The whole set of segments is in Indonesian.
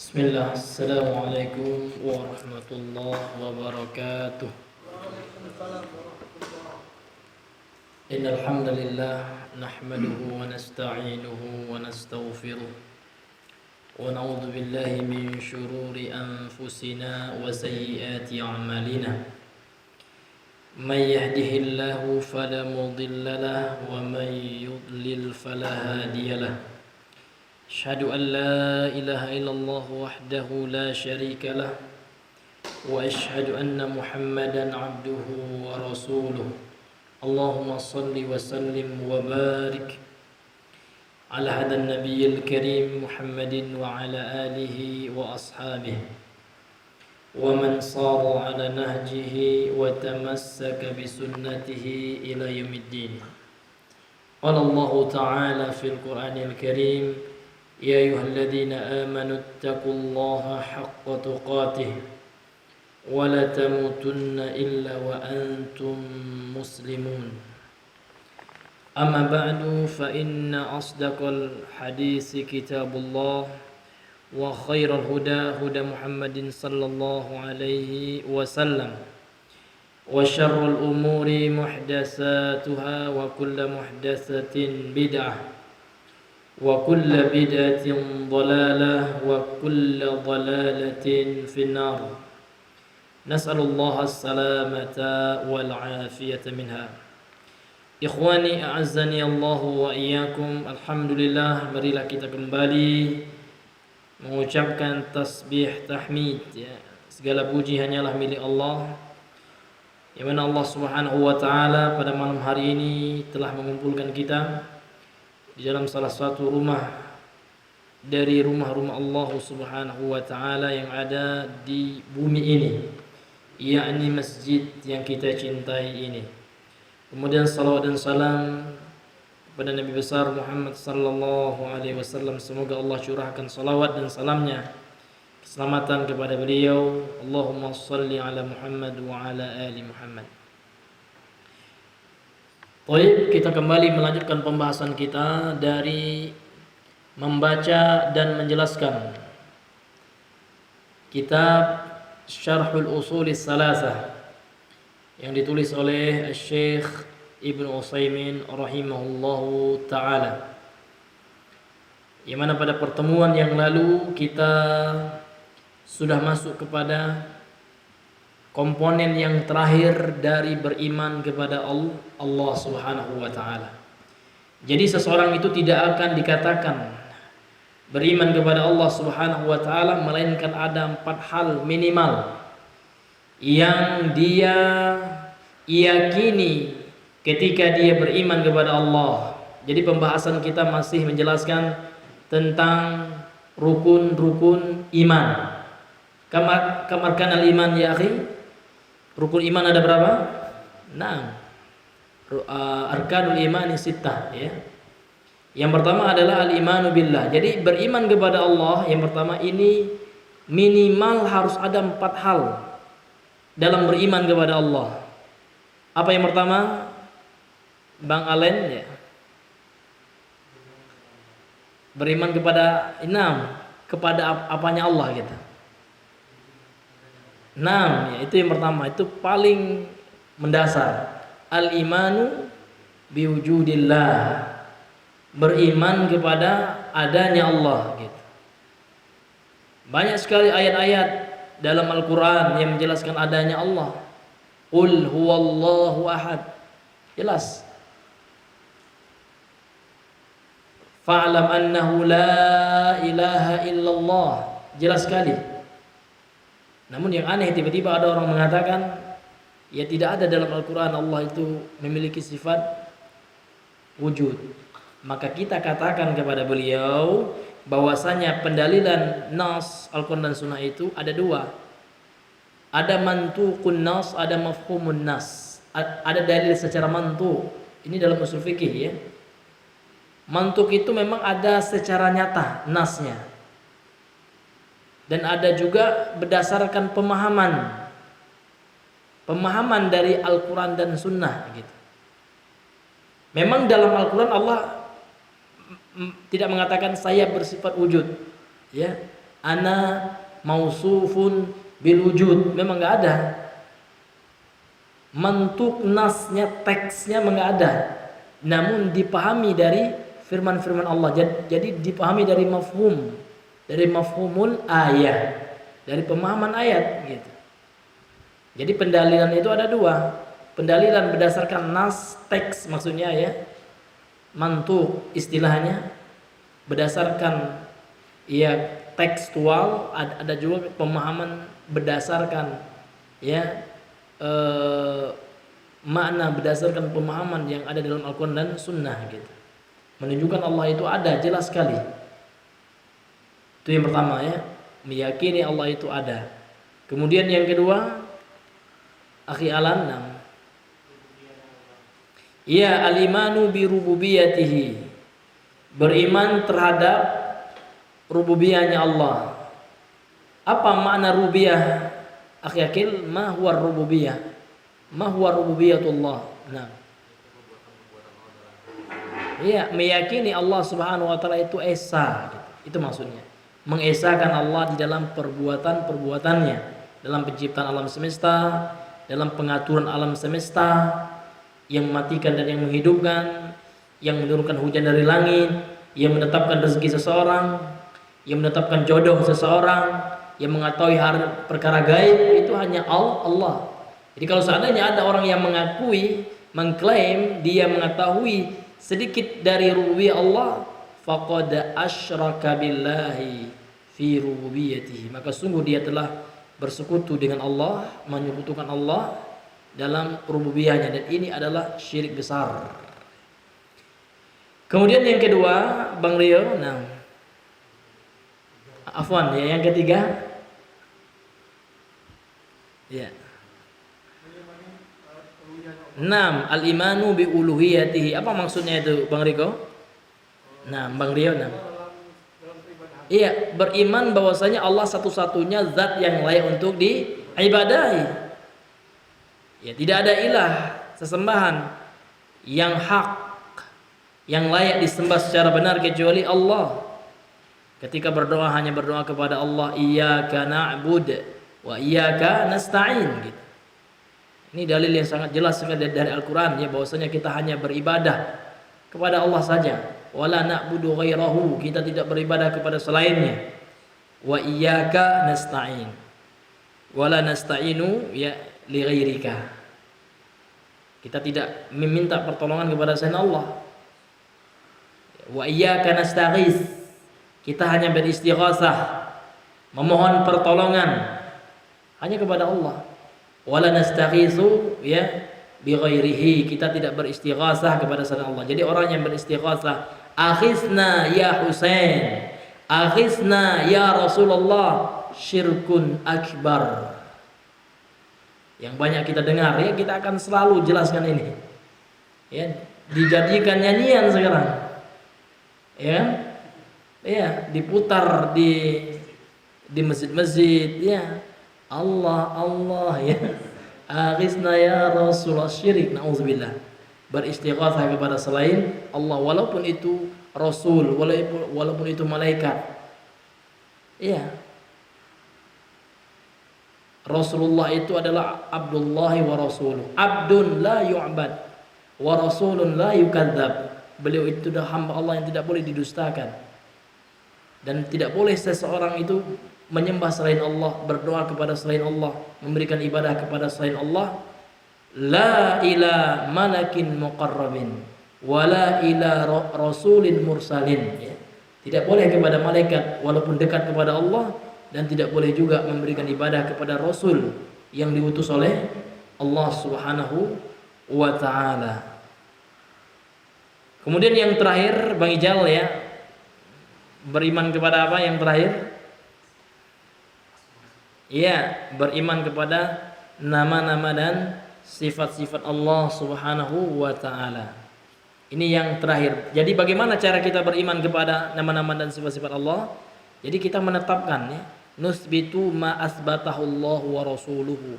Bismillah, Assalamualaikum warahmatullahi wabarakatuh. Innal hamdalillah nahmaduhu wa nasta'inuhu wa nastaghfiruh wa na'udzu billahi min shururi anfusina wa sayyiati a'malina. May yahdihillahu fala mudilla lahu wa may yudlil fala hadiya lahu. أشهد أن لا إله إلا الله وحده لا شريك له وأشهد أن محمدا عبده ورسوله اللهم صل وسلم وبارك على هذا النبي الكريم محمد وعلى آله وأصحابه ومن صار على نهجه وتمسك بسنته إلى يوم الدين. قال الله تعالى في القرآن الكريم: يا أيها الذين آمنوا اتقوا الله حق تقاته ولا تموتن إلا وأنتم مسلمون. أما بعد فإن أصدق الحديث كتاب الله وخير الهدى هدى محمد صلى الله عليه وسلم وشر الأمور محدثاتها وكل محدثة بدعة وكل بدعة ضلالة وكل ضلالة في النار. نسأل الله السلامة والعافية منها. Ikhwani a'azzani Allah wa iyyakum. Alhamdulillah, marilah kita kembali mengucapkan tasbih tahmid ya. Segala puji hanyalah milik Allah, yang mana Allah Subhanahu wa taala pada malam hari ini telah mengumpulkan kita di dalam salah satu rumah dari rumah-rumah Allah Subhanahu wa taala yang ada di bumi ini, yakni masjid yang kita cintai ini. Kemudian salawat dan salam kepada Nabi besar Muhammad sallallahu alaihi wasallam. Semoga Allah curahkan salawat dan salamnya, keselamatan kepada beliau. Allahumma shalli ala Muhammad wa ala ali Muhammad. Baik, kita kembali melanjutkan pembahasan kita dari membaca dan menjelaskan kitab Syarhul Usulis Salasah yang ditulis oleh Syekh Ibnu Utsaimin rahimahullahu taala. Yang mana pada pertemuan yang lalu kita sudah masuk kepada komponen yang terakhir dari beriman kepada Allah Subhanahu wa taala. Jadi seseorang itu tidak akan dikatakan beriman kepada Allah Subhanahu wa taala melainkan ada 4 hal minimal yang dia yakini ketika dia beriman kepada Allah. Jadi pembahasan kita masih menjelaskan tentang rukun-rukun iman. Kamar kanal iman ya akhi. Rukun iman ada berapa? 6. Arkanul imani sittah ya. Yang pertama adalah al-imanu billah. Jadi beriman kepada Allah yang pertama ini minimal harus ada 4 hal dalam beriman kepada Allah. Apa yang pertama? Bang Alen ya. Beriman kepada kepada apanya Allah gitu. 6 ya, itu yang pertama, itu paling mendasar. Al-imanu biwujudillah. Beriman kepada adanya Allah gitu. Banyak sekali ayat-ayat dalam Al-Qur'an yang menjelaskan adanya Allah. Qul huwallahu ahad. Jelas. Fa'lam annahu la ilaha illallah. Jelas sekali. Namun yang aneh, tiba-tiba ada orang mengatakan ya tidak ada dalam Al-Quran Allah itu memiliki sifat wujud. Maka kita katakan kepada beliau bahwasanya pendalilan nas Al-Quran dan Sunnah itu ada 2. Ada mantuqun nas, ada mafhumun nas. Ada dalil secara mantuq. Ini dalam usul fikih ya. Mantuq itu memang ada secara nyata nasnya. Dan ada juga berdasarkan pemahaman dari Al-Quran dan Sunnah gitu. Memang dalam Al-Quran Allah tidak mengatakan saya bersifat wujud, ya. ana mausufun bil wujud, memang enggak ada. Mantuk nasnya, teksnya enggak ada. Namun dipahami dari firman-firman Allah. Jadi dipahami dari mafhum, dari mafhumul ayat, dari pemahaman ayat gitu. Jadi pendalilan itu ada dua. Pendalilan berdasarkan nas, teks maksudnya ya. Mantuk istilahnya berdasarkan ya tekstual, ada juga pemahaman berdasarkan ya makna berdasarkan pemahaman yang ada dalam Al-Quran dan Sunnah gitu. Menunjukkan Allah itu ada jelas sekali. Itu yang pertama ya, meyakini Allah itu ada. Kemudian yang kedua, akhi alanam, ya al-imanu bi rububiyatihi, beriman terhadap rububiyahnya Allah. Apa makna rububiyah? Akhi akil, ma huwa rububiyah? Ma huwa rububiyatullah? Nah. Iya, meyakini Allah Subhanahu wa taala itu esa gitu. Itu maksudnya. Mengesakan Allah di dalam perbuatan-perbuatannya, dalam penciptaan alam semesta, dalam pengaturan alam semesta, yang mematikan dan yang menghidupkan, yang menurunkan hujan dari langit, yang menetapkan rezeki seseorang, yang menetapkan jodoh seseorang, yang mengetahui perkara gaib, itu hanya Allah. Jadi kalau seandainya ada orang yang mengakui, mengklaim dia mengetahui sedikit dari rububiyah Allah, faqad asyraka billahi fi rububiyatihi, maka sungguh dia telah bersekutu dengan Allah, menyekutukan Allah dalam rububiyahnya, dan ini adalah syirik besar. Kemudian yang kedua, Bang Rio, nah afwan ya, yang ketiga ya. 6. Al-imanu bi uluhiyatihi. Apa maksudnya itu, Bang Riko? Nah, Bang Rio, nah. Iya, beriman bahwasanya Allah satu-satunya zat yang layak untuk diibadahi. Ya, tidak ada ilah sesembahan yang hak, yang layak disembah secara benar kecuali Allah. Ketika berdoa hanya berdoa kepada Allah, iyyaka na'budu wa iyyaka nasta'in gitu. Ini dalil yang sangat jelas sekali dari Al-Quran ya, bahwasanya kita hanya beribadah kepada Allah saja. Wala na'budu ghairahu, kita tidak beribadah kepada selainnya. Wa iyyaka nasta'in, wala nasta'inu ya li ghairika. Kita tidak meminta pertolongan kepada selain Allah. Wa iyyaka nastaghits, kita hanya beristighasah, memohon pertolongan hanya kepada Allah. Wala nastaghitsu ya bi ghairihi, kita tidak beristighasah kepada selain Allah. Jadi orang yang beristighasah, akhizna ya Husain, akhizna ya Rasulullah, syirkun akbar. Yang banyak kita dengar ya, kita akan selalu jelaskan ini. Ya, dijadikan nyanyian sekarang. Ya. Ya, diputar di masjid-masjid ya. Allah Allah ya, aghizna ya Rasulullah, syirik, na'udzubillah, beristighatsah kepada selain Allah, walaupun itu Rasul, walaupun itu malaikat ya. Rasulullah itu adalah Abdullah wa Rasuluh, abdun la yu'bad wa rasulun la yukadzab. Beliau itu adalah hamba Allah yang tidak boleh didustakan, dan tidak boleh seseorang itu menyembah selain Allah, berdoa kepada selain Allah, memberikan ibadah kepada selain Allah. La ila malakin muqarrabin wala ila rasulin mursalin ya. Tidak boleh kepada malaikat walaupun dekat kepada Allah, dan tidak boleh juga memberikan ibadah kepada rasul yang diutus oleh Allah Subhanahu wa taala. Kemudian yang terakhir, Bang Ijal ya, beriman kepada apa yang terakhir? Iya, beriman kepada nama-nama dan sifat-sifat Allah Subhanahu wa taala. Ini yang terakhir. Jadi bagaimana cara kita beriman kepada nama-nama dan sifat-sifat Allah? Jadi kita menetapkan ya, nusbitu ma asbatahu Allah wa rasuluhu.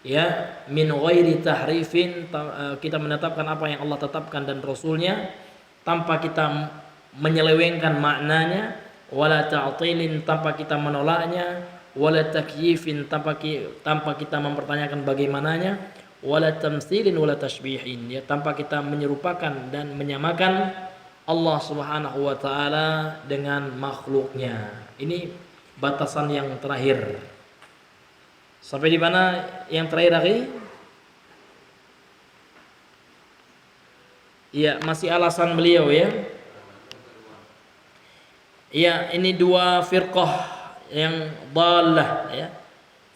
Ya, min ghairi tahrifin, kita menetapkan apa yang Allah tetapkan dan Rasulnya tanpa kita menyelewengkan maknanya, wala ta'tilin tanpa kita menolaknya, wala takyifin tanpa kita mempertanyakan bagaimananya, wala tamtsilin wala tashbihin, ya, tanpa kita menyerupakan dan menyamakan Allah Subhanahu wa taala dengan makhluknya. Ini batasan yang terakhir. Sampai di mana yang terakhir, akhi? Iya, masih alasan beliau ya. Iya, ini dua firqah yang dhalah ya.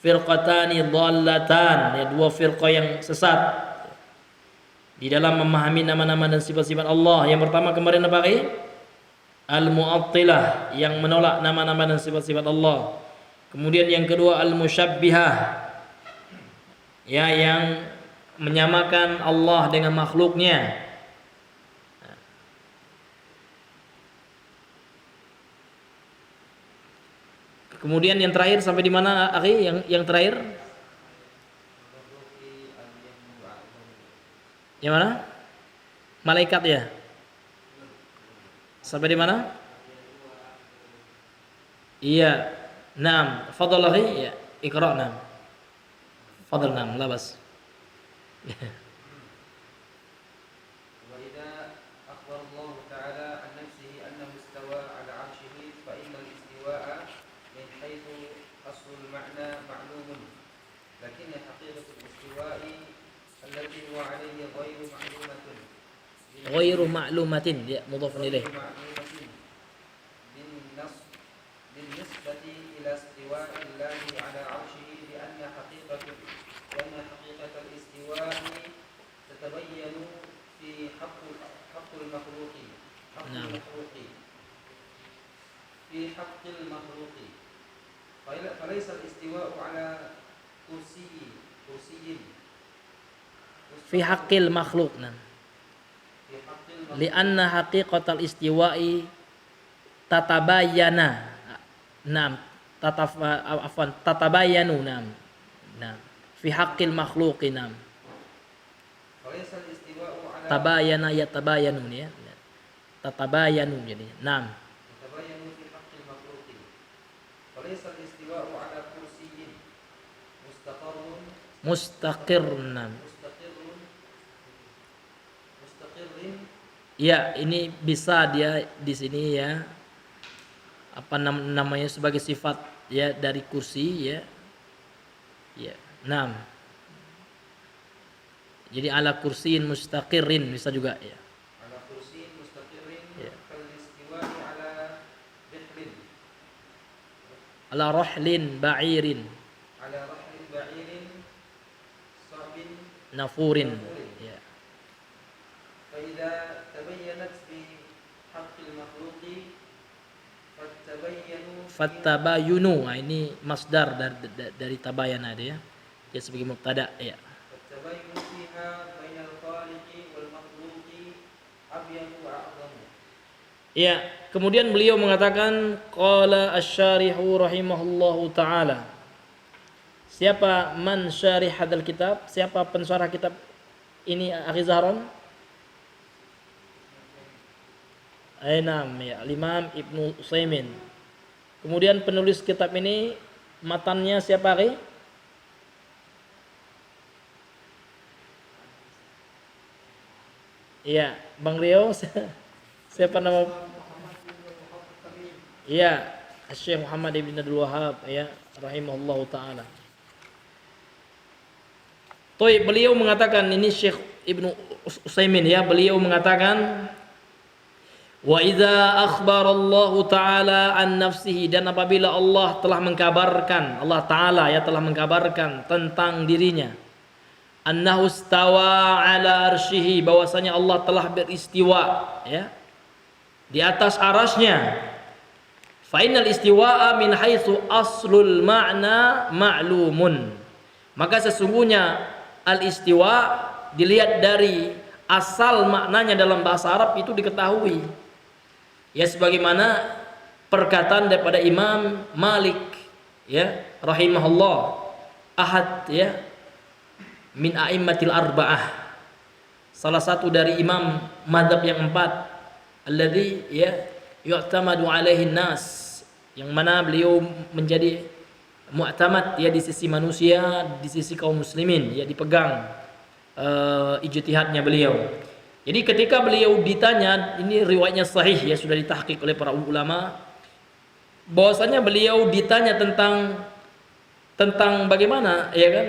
Firqatani dhallatan, ya, dua firqah yang sesat di dalam memahami nama-nama dan sifat-sifat Allah. Yang pertama kemarin apa, akhi? Al-Mu'attilah, yang menolak nama-nama dan sifat-sifat Allah. Kemudian yang kedua Al-Musyabbihah, ya, yang menyamakan Allah dengan makhluknya. Kemudian yang terakhir sampai di mana, akhi? Yang terakhir? Yang mana? Malaikat ya? Sampai di mana? Iya. Naam, fadhal akhi, ya. Iqra, naam. Fadhal, naam, la bas. Ghairu ma'lumatin, ya, mudhafun ilaih. فليس الاستواء على كرسي Fi haqqil makhluk, nah. Lianna haqiqatal istiwa'i tatabayana, nam, tatabayanu, nam, nam, fi haqqil makhluqi, nam, tabayana ya tabayanu, ya, tatabayanu, jadi nam. Mustaqir, nam. Ya, ini bisa dia di sini ya, apa namanya, sebagai sifat ya dari kursi ya. Ya, nam. Jadi ala kursiin mustaqirin bisa juga ya. Ala kursiin mustaqirin, ya. Kal istiwa'i ala bihlin. Ala rahlin ba'irin. Ala rahlin ba'irin sabin nafurin. Ya. Fa idza tabayyanat fi haqqil makhluqi fattabayunu. Nah, ini masdar dari tabayana dia. Dia sebagai mubtada ya. Fattabayunu fiha bainal khaliqi wal makhluqi abyanu wa a'zamu. Ya, kemudian beliau mengatakan qala asy-syarihu rahimahullahu taala. Siapa man syarih hadzal kitab? Siapa pensyarah kitab ini, Akhi Zahran? Ainam, ya, Imam Ibnu Utsaimin. Kemudian penulis kitab ini matannya siapa, Akhi? Iya, Bang Rio. Siapa nama? Iya, Syekh Muhammad Ibn Abdul Wahhab ya, rahimahullahu taala. Toy, beliau mengatakan, ini Syekh Ibnu Utsaimin ya, beliau mengatakan wa idza akhbarallahu taala an nafsihi, dan apabila Allah telah mengkabarkan, Allah taala ya telah mengkabarkan tentang dirinya, annahu istawa ala arsyihi, bahwasanya Allah telah beristiwa ya di atas arasnya. Fa innal istiwa'a min haitsu aslul ma'na ma'lumun, maka sesungguhnya al-istiwa dilihat dari asal maknanya dalam bahasa Arab itu diketahui. Ya, sebagaimana perkataan daripada Imam Malik ya rahimahullah, ahad ya min a'immatil arba'ah, salah satu dari imam mazhab yang empat, alladzi ya yu'tamadu alaihi nas, yang mana beliau menjadi mu'tamad ya di sisi manusia, di sisi kaum muslimin ya, dipegang ijtihadnya beliau. Jadi ketika beliau ditanya, ini riwayatnya sahih ya, sudah ditahqiq oleh para ulama, bahwasanya beliau ditanya tentang bagaimana ya kan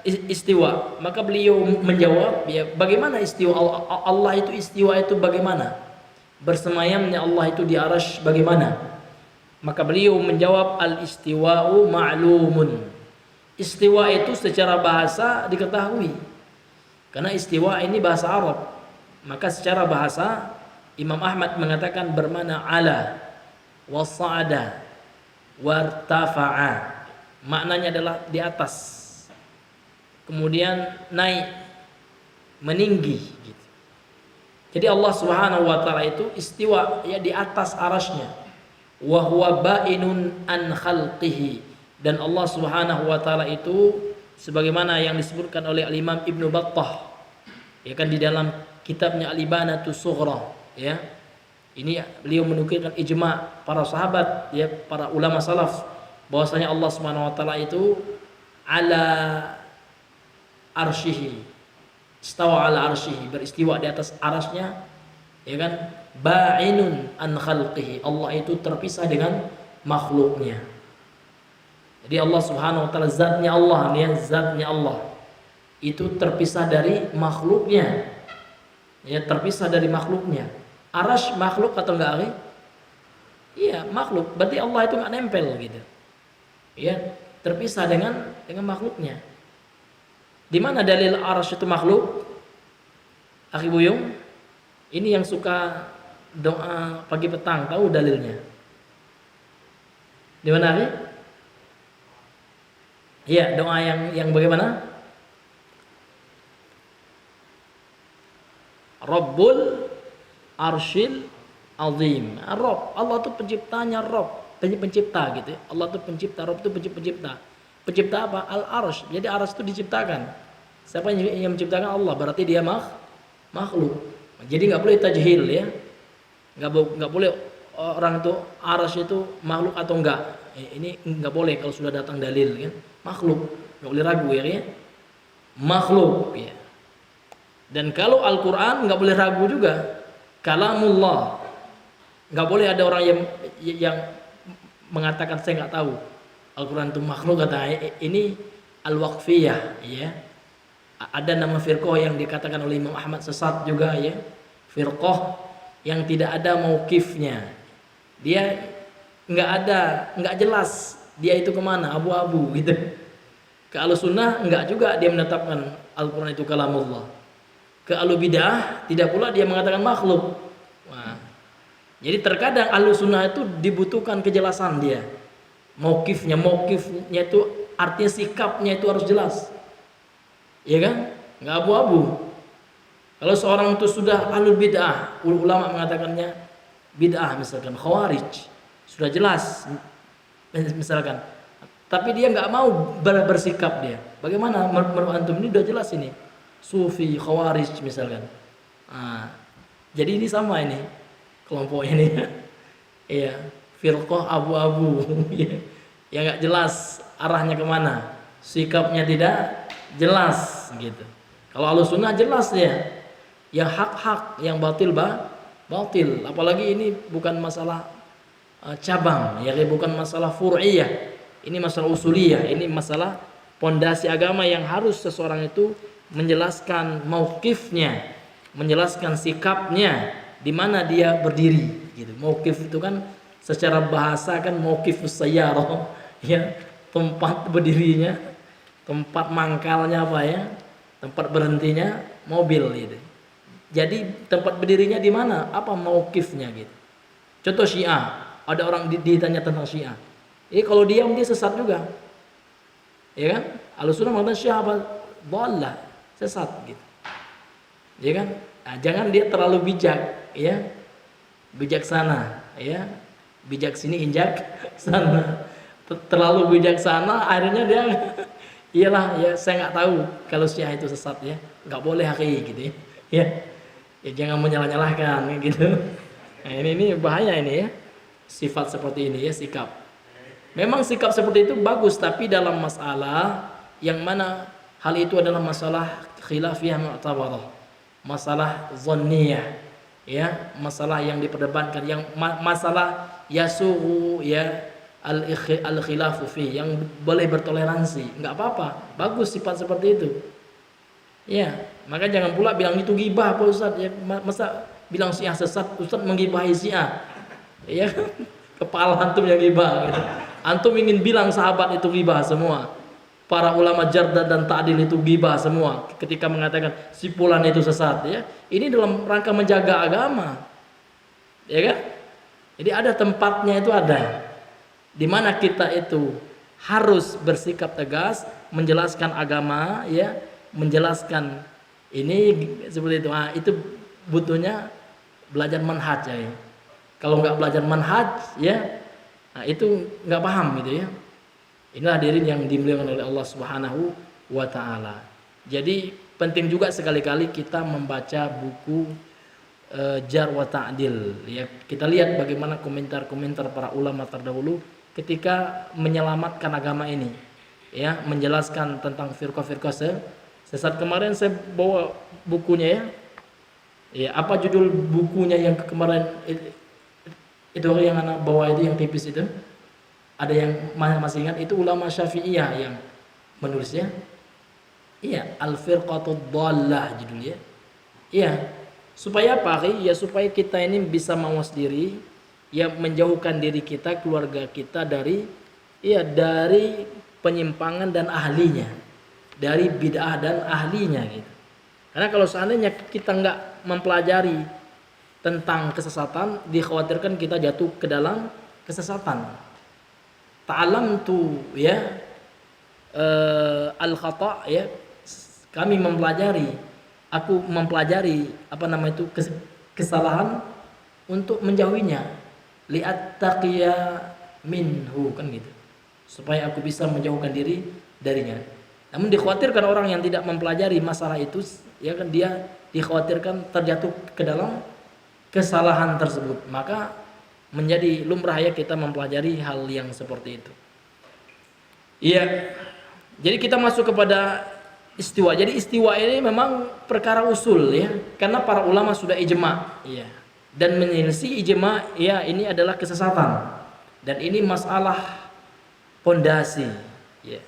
istiwa, maka beliau menjawab ya, bagaimana istiwa Allah itu, istiwa itu bagaimana, bersemayamnya Allah itu di arasy bagaimana. Maka beliau menjawab, al istiwa'u ma'lumun, istiwa itu secara bahasa diketahui, karena istiwa ini bahasa Arab. Maka secara bahasa Imam Ahmad mengatakan bermakna ala wasa'ada wartafa'a, maknanya adalah di atas, kemudian naik, meninggi gitu. Jadi Allah Subhanahu wa taala itu istiwa ya di atas arasy-Nya, wa huwa ba'inun an khalqihi, dan Allah Subhanahu wa taala itu sebagaimana yang disebutkan oleh Al-Imam Ibnu Battah ya kan di dalam kitabnya Al-Ibanatu Sughra ya. Ini beliau menukilkan ijma' para sahabat ya, para ulama salaf, bahwasanya Allah Subhanahu wa taala itu ala arsyihi, istawa ala arsyihi, beristiwa di atas arasnya ya kan, ba'inun an khalqihi, Allah itu terpisah dengan makhluknya. Jadi Allah Subhanahu wa taala zatnya Allah ya, zatnya Allah itu terpisah dari makhluknya. Ya, terpisah dari makhluknya. Arasy makhluk atau enggak, Ali? Iya, makhluk. Berarti Allah itu enggak nempel gitu. Ya, terpisah dengan makhluknya. Di mana dalil arasy itu makhluk? Akhi Buyung, ini yang suka doa pagi petang, tahu dalilnya? Di mana, Ali? Iya, doa yang bagaimana? Rabbul Arsyil Azim. Rabb, Allah itu penciptanya, Rabb, pencipta gitu ya. Allah itu pencipta, Rabb itu pencipta. Pencipta apa? Al-Arsy. Jadi arsy itu diciptakan. Siapa yang menciptakan? Allah. Berarti dia makhluk. Jadi nggak boleh tajhil ya. Nggak boleh orang itu arsy itu makhluk atau enggak. Ini nggak boleh kalau sudah datang dalil kan. Makhluk. Nggak boleh ragu ya. Makhluk ya. Dan kalau Al-Quran nggak boleh ragu juga, kalamullah. Nggak boleh ada orang yang mengatakan saya nggak tahu Al-Quran itu makhluk, kata ini al-waqfiyah ya. Ada nama firqah yang dikatakan oleh Imam Ahmad sesat juga ya, firqah yang tidak ada mauqifnya, dia nggak jelas dia itu kemana, abu-abu gitu. Ke Ahlussunnah nggak juga dia menetapkan Al-Quran itu kalamullah. Ke Ahlubidah tidak pula dia mengatakan makhluk. Wah. Jadi terkadang Ahlussunnah itu dibutuhkan kejelasan dia. Mauqifnya itu artinya sikapnya itu harus jelas. Iya kan? Enggak abu-abu. Kalau seorang itu sudah ahlul bid'ah, ulama mengatakannya bid'ah misalkan khawarij, sudah jelas misalkan. Tapi dia enggak mau bersikap dia. Bagaimana menurut antum, ini sudah jelas ini. Sufi, Khawarij misalkan. Jadi ini sama ini kelompok ini. Iya, firqah abu-abu. Ya nggak jelas arahnya kemana, sikapnya tidak jelas gitu. Kalau Ahlussunnah jelas ya, yang hak-hak, yang batil batil. Apalagi ini bukan masalah cabang, ya bukan masalah fur'iyah. Ini masalah usuliyah, ini masalah pondasi agama yang harus seseorang itu menjelaskan mauqifnya, menjelaskan sikapnya, di mana dia berdiri gitu. Mauqif itu kan secara bahasa kan mauqifus sayyarah ya, tempat berdirinya, tempat mangkalnya apa ya, tempat berhentinya mobil gitu. Jadi tempat berdirinya di mana? Apa mauqifnya gitu. Contoh Syiah, ada orang ditanya tentang Syiah. Kalau diam dia sesat juga. Ya kan? Ahlussunnah mengatakan Syiah apa? Dhalah, sesat gitu. Ya kan? Nah, jangan dia terlalu bijak, ya. Bijaksana, ya. Bijak sini injak sana. Terlalu bijaksana akhirnya dia iyalah ya, saya nggak tahu kalau Syiah itu sesat ya. Nggak boleh hakiki gitu ya. Ya. Ya jangan menyalah-nyalahkan gitu. Nah, ini bahaya ini ya. Sifat seperti ini ya, sikap. Memang sikap seperti itu bagus, tapi dalam masalah yang mana hal itu adalah masalah khilafiyah mu'tabarah, masalah dhanniyah, ya, masalah yang diperdebatkan, yang masalah yasuhu ya al khilafu fi, yang boleh bertoleransi, nggak apa-apa, bagus sifat seperti itu. Ya, maka jangan pula bilang itu ghibah Pak Ustaz ya, masa bilang Syiah sesat, Ustaz menggibahi Syiah. Ya, kepala antum yang ghibah gitu. Antum ingin bilang sahabat itu ghibah semua. Para ulama jardah dan ta'dil itu ghibah semua ketika mengatakan si fulan itu sesat ya. Ini dalam rangka menjaga agama. Ya kan? Jadi ada tempatnya itu ada. Di mana kita itu harus bersikap tegas menjelaskan agama ya, menjelaskan ini seperti itu. Nah, itu butuhnya belajar manhaj ya. Kalau nggak belajar manhaj ya, nah itu nggak paham gitu ya. Inilah hadirin yang dimuliakan oleh Allah Subhanahu wa taala. Jadi penting juga sekali-kali kita membaca buku Jar wa Ta'dil ya. Kita lihat bagaimana komentar-komentar para ulama terdahulu ketika menyelamatkan agama ini. Ya, menjelaskan tentang firqah-firqah sesat. Kemarin saya bawa bukunya ya. Ya, apa judul bukunya yang kemarin itu yang anak bawa itu yang tipis itu? Ada yang masih ingat? Itu ulama Syafi'iyah yang menulisnya. Iya, Al-Firqatud Dhallah judulnya. Iya. Supaya apa? Ya supaya kita ini bisa mawas diri, ya menjauhkan diri kita, keluarga kita dari penyimpangan dan ahlinya. Dari bid'ah dan ahlinya gitu. Karena kalau seandainya kita nggak mempelajari tentang kesesatan, dikhawatirkan kita jatuh ke dalam kesesatan. Ta'alamtu ya al-khata' ya, kami aku mempelajari apa nama itu kesalahan untuk menjauhinya, li'attaqiya minhu kan gitu, supaya aku bisa menjauhkan diri darinya. Namun dikhawatirkan orang yang tidak mempelajari masalah itu ya kan, dia dikhawatirkan terjatuh ke dalam kesalahan tersebut. Maka menjadi lumrah ya kita mempelajari hal yang seperti itu. Iya. Jadi kita masuk kepada istiwa. Jadi istiwa ini memang perkara usul ya, karena para ulama sudah ijma, ya. Dan menyelisih ijma ya ini adalah kesesatan. Dan ini masalah pondasi, ya.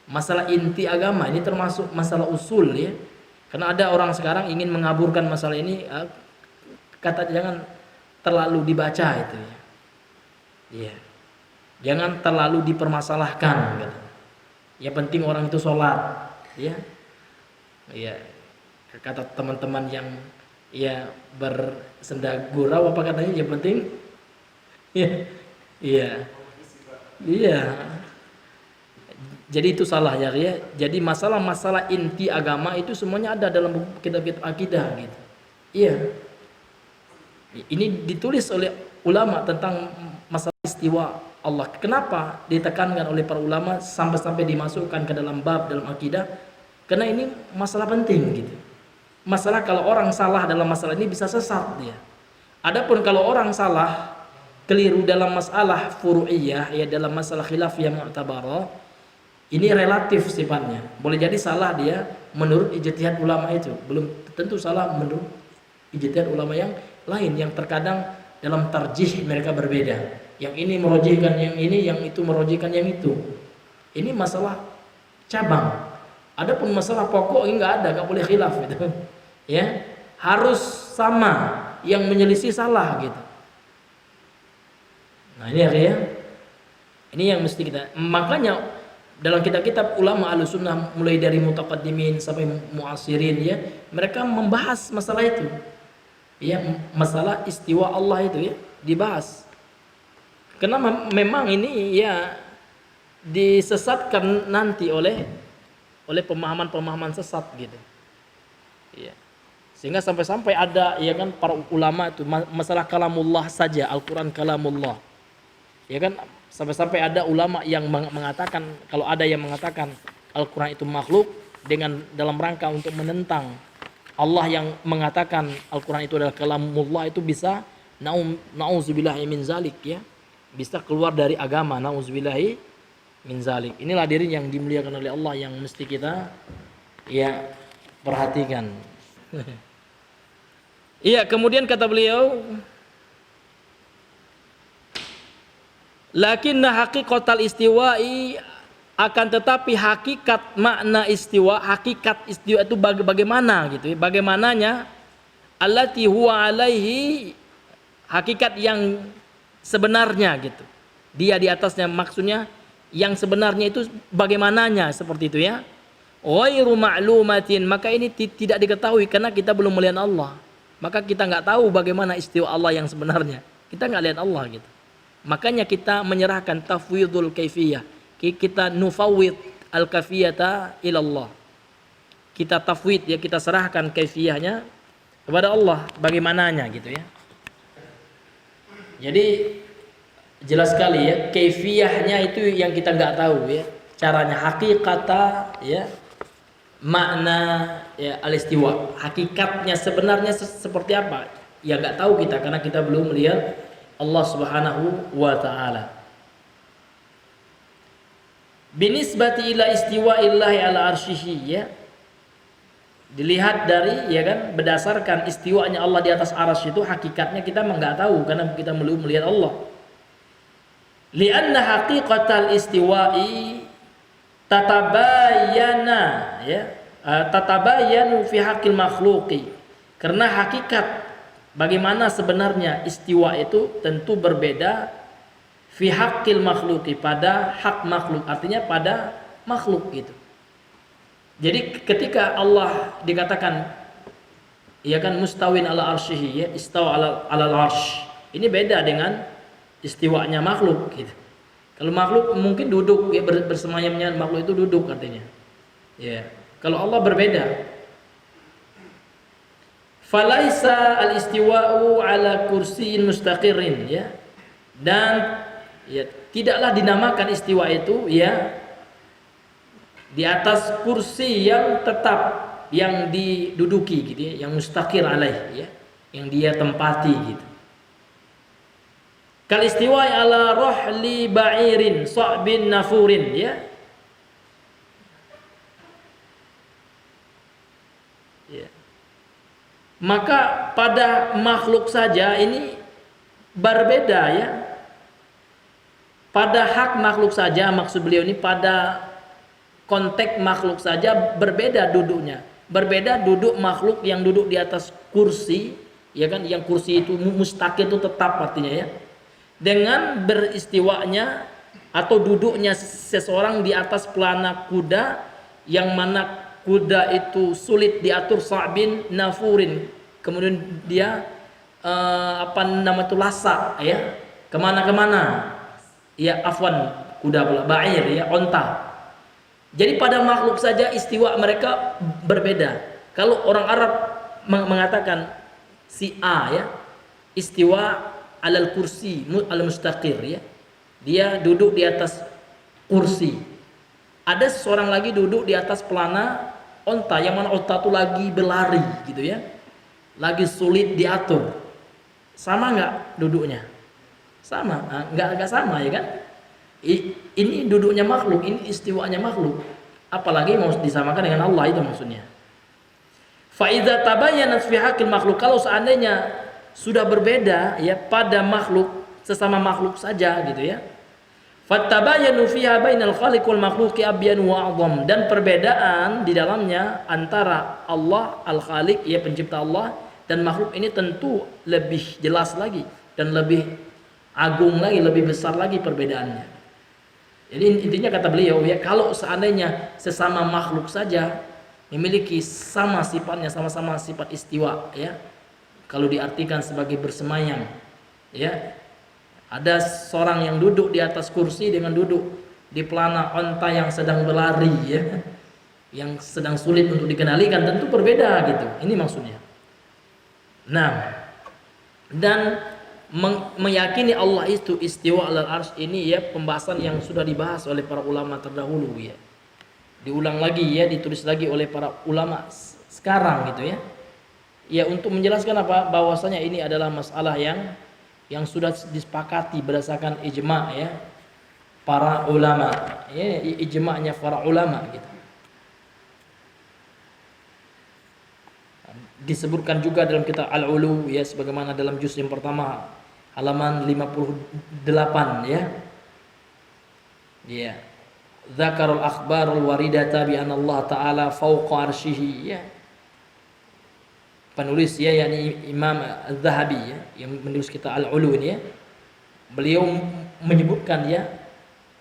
Masalah inti agama ini termasuk masalah usul ya. Karena ada orang sekarang ingin mengaburkan masalah ini, kata jangan terlalu dibaca itu ya. Iya. Jangan terlalu dipermasalahkan gitu. Ya penting orang itu sholat, ya. Iya. Kata teman-teman yang ya bersenda gurau apa katanya, yang penting iya. Iya. Iya. Jadi itu salah ya. Jadi masalah-masalah inti agama itu semuanya ada dalam buku kitab-kitab akidah gitu. Iya. Ini ditulis oleh ulama tentang masalah istiwa Allah. Kenapa ditekankan oleh para ulama sampai dimasukkan ke dalam bab dalam akidah? Karena ini masalah penting gitu. Masalah kalau orang salah dalam masalah ini bisa sesat dia. Adapun kalau orang salah keliru dalam masalah furu'iyah ya, dalam masalah khilafiyah mu'tabarah, ini relatif sifatnya. Boleh jadi salah dia menurut ijtihad ulama itu, belum tentu salah menurut ijtihad ulama yang lain, yang terkadang dalam tarjih mereka berbeda. Yang ini merojihkan yang ini, yang itu merojihkan yang itu. Ini masalah cabang. Adapun masalah pokok ini nggak ada, nggak boleh khilaf gitu. Ya, harus sama, yang menyelisih salah gitu. Nah ini ya, ini yang mesti kita. Makanya dalam kitab-kitab ulama Ahlussunnah mulai dari mutaqaddimin sampai muasirin ya, mereka membahas masalah itu. Ya, masalah istiwa Allah itu ya dibahas. Karena memang ini ya disesatkan nanti oleh pemahaman-pemahaman sesat gitu. Ya. Sehingga sampai-sampai ada ya kan para ulama itu masalah kalamullah saja, Al-Qur'an kalamullah. Ya kan sampai-sampai ada ulama yang mengatakan, kalau ada yang mengatakan Al-Qur'an itu makhluk dengan dalam rangka untuk menentang Allah yang mengatakan Al-Quran itu adalah kalamullah, itu bisa Nauzubillahi min zalik ya. Bisa keluar dari agama, nauzubillahi min zalik. Inilah diri yang dimuliakan oleh Allah yang mesti kita ya perhatikan. Iya, kemudian kata beliau, lakinna haqiqatal istiwa'i, akan tetapi hakikat makna istiwa, hakikat istiwa itu bagaimana gitu ya, bagaimananya, allati huwa alaihi, hakikat yang sebenarnya gitu, dia di atasnya, maksudnya yang sebenarnya itu bagaimananya, seperti itu ya. Ghairu ma'lumatin, maka ini tidak diketahui karena kita belum melihat Allah, maka kita nggak tahu bagaimana istiwa Allah yang sebenarnya, kita nggak lihat Allah gitu. Makanya kita menyerahkan tafwidul kaifiyah, kita nufawwid al-kafiyata ilallah, kita tafwid ya, kita serahkan kaifiyahnya kepada Allah, bagaimananya gitu ya. Jadi jelas sekali ya, kaifiyahnya itu yang kita nggak tahu ya, caranya, hakikata ya, makna ya al-istiwa, hakikatnya sebenarnya seperti apa ya nggak tahu kita, karena kita belum melihat Allah Subhanahu wa ta'ala. Binisbati ila istiwa'illahi ala arsyihi ya, dilihat dari ya kan, berdasarkan istiwanya Allah di atas arsy itu, hakikatnya kita nggak tahu karena kita belum melihat Allah. Lianna haqiqatal istiwa'i tatabayana ya, tatabayanu fi haqqil makhluqi, karena hakikat bagaimana sebenarnya istiwa itu tentu berbeda fi haqqil makhluqi, pada hak makhluk, artinya pada makhluk gitu. Jadi ketika Allah dikatakan ya kan mustawin ala arsyihi ya, istawa ala arsy, ini beda dengan istiwanya makhluk gitu. Kalau makhluk mungkin duduk ya, bersemayamnya makhluk itu duduk artinya. Ya. Kalau Allah berbeda. Falaisa al-istiwa'u ala kursiyin mustaqirrin ya. Dan ya, tidaklah dinamakan istiwa itu ya di atas kursi yang tetap, yang diduduki gitu ya, yang mustaqir alaih ya, yang dia tempati gitu. Kal istiwa ala rahli ba'irin sa'bin nafurin ya. Ya. Maka pada makhluk saja ini berbeda ya. Pada hak makhluk saja, maksud beliau ini pada konteks makhluk saja berbeda duduknya. Berbeda duduk makhluk yang duduk di atas kursi, ya kan, yang kursi itu mustaqil itu tetap artinya ya. Dengan beristiwanya atau duduknya seseorang di atas pelana kuda, yang mana kuda itu sulit diatur, sa'bin nafurin. Kemudian dia lasa ya, kemana-kemana. Ya afwan, kuda pula, ba'ir ya, onta. Jadi pada makhluk saja istiwa mereka berbeda. Kalau orang Arab mengatakan si A ya, istiwa alal kursi al mustaqir ya, dia duduk di atas kursi. Ada seorang lagi duduk di atas pelana onta, yang mana onta itu lagi berlari gitu ya, lagi sulit diatur. Sama nggak duduknya? Sama, nggak sama ya kan? Ini duduknya makhluk, ini istiwanya makhluk. Apalagi mau disamakan dengan Allah, itu maksudnya. Fa idza tabayyanat fi haqqil makhluk, kalau seandainya sudah berbeda ya pada makhluk, sesama makhluk saja gitu ya. Fattabayanu fiha bainal khaliq wal makhluqi abyan wa a'dham, dan perbedaan di dalamnya antara Allah al-Khaliq ya pencipta Allah dan makhluk ini tentu lebih jelas lagi dan lebih agung lagi, lebih besar lagi perbedaannya. Jadi intinya kata beliau ya, kalau seandainya sesama makhluk saja memiliki sama sifatnya, sama-sama sifat istiwa ya, kalau diartikan sebagai bersemayam ya, ada seorang yang duduk di atas kursi dengan duduk di pelana onta yang sedang berlari ya, yang sedang sulit untuk dikendalikan, tentu berbeda gitu. Ini maksudnya. Nah, dan meyakini Allah itu istiwa alal arsy ini ya, pembahasan yang sudah dibahas oleh para ulama terdahulu ya. Diulang lagi ya, ditulis lagi oleh para ulama sekarang gitu ya. Ya, untuk menjelaskan apa, bahwasanya ini adalah masalah yang yang sudah disepakati berdasarkan ijma' ya para ulama, ya ijma'nya para ulama gitu. Disebutkan juga dalam kitab Al-Ulu ya, sebagaimana dalam juz yang pertama halaman 58 ya. Ya. Dzakarul akhbarul waridata bi anna Allah taala fawqa arsyihi ya. Penulis ya yakni Imam Az-Zahabi ya, yang menulis kitab Al-Ulu ini ya. Beliau menyebutkan ya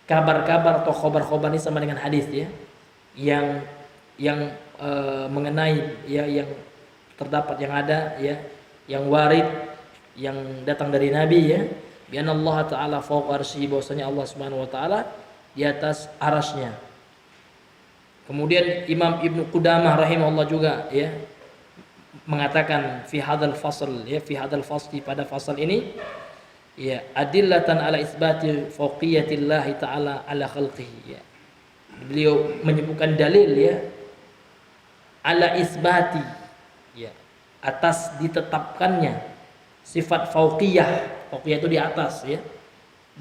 kabar-kabar atau khobar-khobar ini sama dengan hadis ya. Yang mengenai ya yang terdapat, yang ada ya, yang warid, yang datang dari Nabi ya, bi anna Allah taala fawqa arsyihi, bahwasanya Allah Subhanahu wa taala di atas arasnya. Kemudian Imam Ibnu Qudamah rahimahullah juga ya mengatakan fi hadzal fasl ya, fi hadzal fasli, pada fasal ini ya, adillatan ala isbati fawqiyatillahi taala ala khalqihi ya. Beliau menyebutkan dalil ya ala isbati ya, atas ditetapkannya sifat fauqiyah. Fauqiyah itu di atas ya,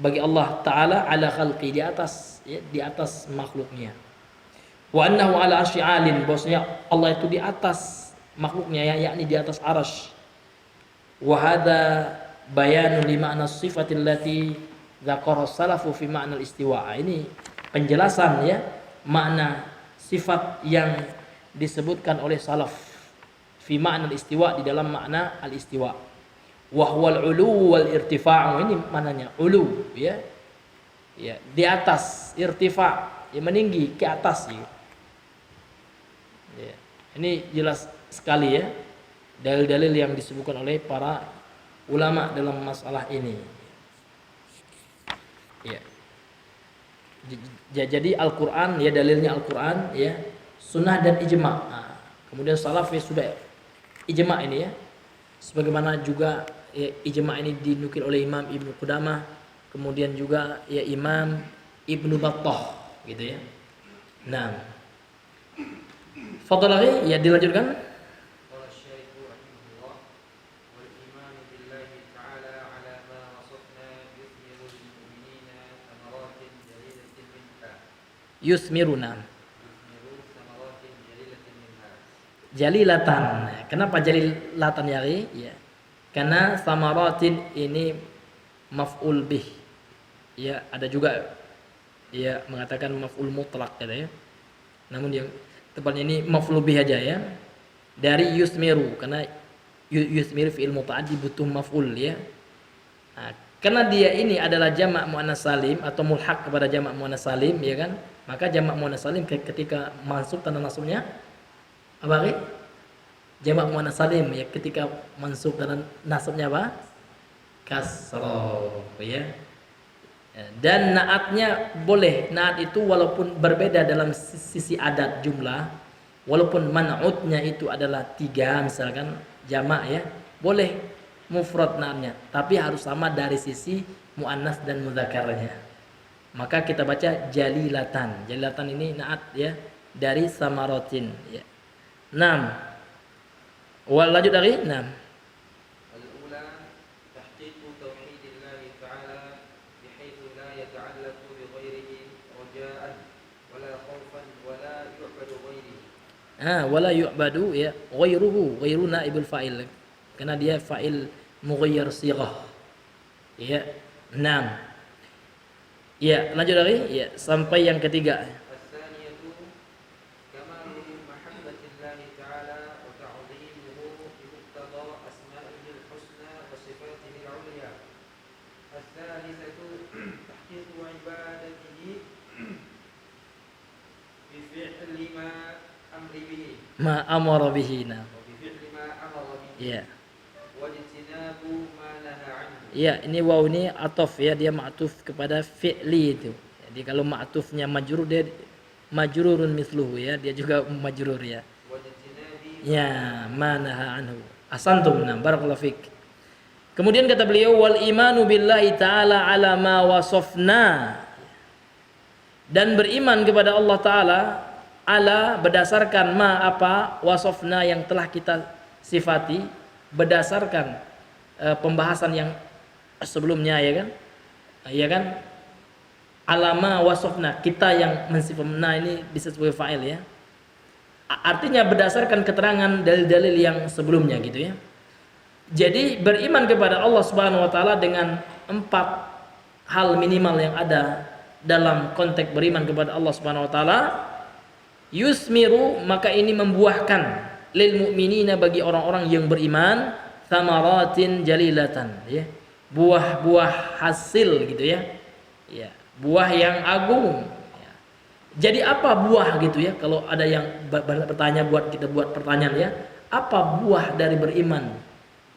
bagi Allah taala, ala khalqi, di atas ya, di atas makhluknya. Wa annahu ala arsy alin, bahwasanya Allah itu di atas makhluknya ya, yakni di atas arsy. Wa hadza bayanu li ma'na sifatil lati dzakara salafu fi ma'na al-istiwa. Ini penjelasan ya makna sifat yang disebutkan oleh salaf fi ma'na al-istiwa, di dalam makna al-istiwa. Wa huwal ulu wal irtifa'u, ini maknanya ulu ya. Ya, di atas, irtifa, ya meninggi ke atas ya. Ya. Ini jelas sekali ya dalil-dalil yang disebutkan oleh para ulama dalam masalah ini. Ya. Jadi Al-Qur'an ya, dalilnya Al-Qur'an ya, sunnah dan ijma'. Nah, kemudian salaf ya sudah ijma' ini ya. Sebagaimana juga ya, ijma' ini dinukil oleh Imam Ibnu Qudamah, kemudian juga ya Imam Ibnu Battah gitu ya. Nah, fadhal lagi ya, dilanjutkan. Yusmiruna jalilatan. Kenapa jalilatan ya? Ya. Karena samaratin ini maf'ul bih. Ya, ada juga ya mengatakan maf'ul mutlaq ya. Namun yang tepatnya ini maf'ul bih aja ya. Dari yusmiru, karena yusmiru fi'il muta'addi butuh maf'ul ya. Nah, karena dia ini adalah jamak muannas salim atau mulhaq kepada jamak muannas salim ya kan? Maka jamak muannas salim ketika mansub tanda nasabnya apa? Jamak muannas salim ya, ketika mansub tanda nasabnya apa? Kasrah ya. Dan naatnya boleh, naat itu walaupun berbeda dalam sisi adat jumlah, walaupun man'utnya itu adalah 3 misalkan jamak ya, boleh mufrad naatnya, tapi harus sama dari sisi muannas dan mudzakarnya. Maka kita baca jalilatan. Jalilatan ini naat ya dari samaratin ya. 6. Wal lanjut dari 6. Al-ula tahqiqu tauhidillah ta'ala bihaitsu la yata'allaqu bi ghairihi raja'an wala khaufan wala yu'badu ghairihi. Wala yu'badu ya, ghairuhu, ghairu naibul fa'il. Karena dia fa'il mughayyar sighah. Ya. 6. Ya, lanjut lagi ya sampai yang ketiga. As-saniyatu kamalu mahabbatillah ta'ala wa ta'dhimuhu bi muqtada asma'ihil husna wa sifatihi al-'ulya. As-salisatu tahqiqu ibadatihi bi fi'li ma amri bihi. Ma amara bihi. Wa bi fi'li ma amara bihi. Ya. Wa ijtinabu ma naha anhu. Ya, ini waw ini ataf ya, dia ma'tuf kepada fi'li itu. Jadi kalau ma'tufnya majrur, dia majrurun mithluhu ya, dia juga majrur ya. Ya, manaha anhu. Ahsantum, barakallahu fik. Kemudian kata beliau wal imanu billahi ta'ala ala ma wasafna. Dan beriman kepada Allah taala ala berdasarkan ma apa wasafna yang telah kita sifati, berdasarkan pembahasan yang sebelumnya, ya kan? Ya kan? Alama wasofna, kita yang mensifat. Nah, ini bisa sebagai fa'il ya. Artinya berdasarkan keterangan dalil-dalil yang sebelumnya gitu ya. Jadi beriman kepada Allah Subhanahu wa taala dengan 4 hal minimal yang ada dalam konteks beriman kepada Allah Subhanahu wa taala, yusmiru, maka ini membuahkan lil mu'minina, bagi orang-orang yang beriman, thamaratin jalilatan, ya. Buah-buah hasil gitu ya. Ya, buah yang agung. Ya. Jadi apa buah gitu ya? Kalau ada yang bertanya, buat kita buat pertanyaan ya, apa buah dari beriman